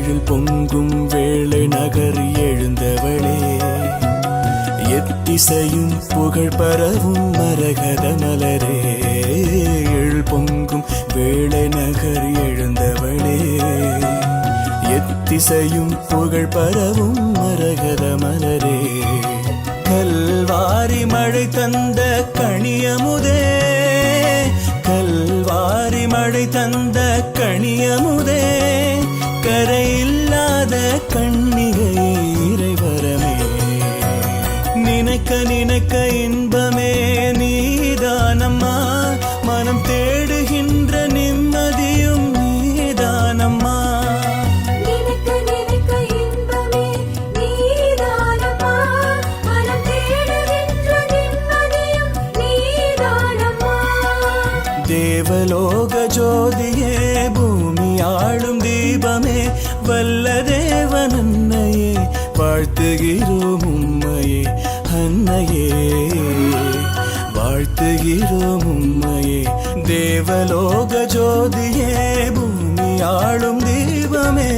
எழில் பொங்கும் வேளை நகர் எழுந்தவளே, எத்திசையும் புகழ் பரவும் மரகத மலரே. எழில் பொங்கும் வேளை நகர் எழுந்தவளே, எத்திசையும் புகழ் பரவும் மரகத மலரே. கல்வாரி மழை தந்த கனியமுதே, கல்வாரி மழை தந்த கனியமுதே, கரையில்லாத கண்ணிகையே இறைவரமே. நினைக்க நினைக்க இன்பமே நீதானம்மா, மனம் தேடுகின்ற நிம்மதியும் நீதானம்மா. தேவலோக ஜோதியே, பூமி ஆளும் தீபமே, வல்ல தேவன் அன்னையே, வாழ்த்துகிறோம் உம்மையே அன்னையே, வாழ்த்துகிறோம் உம்மையே. தேவலோக ஜோதியே, பூமி ஆளும் தீபமே.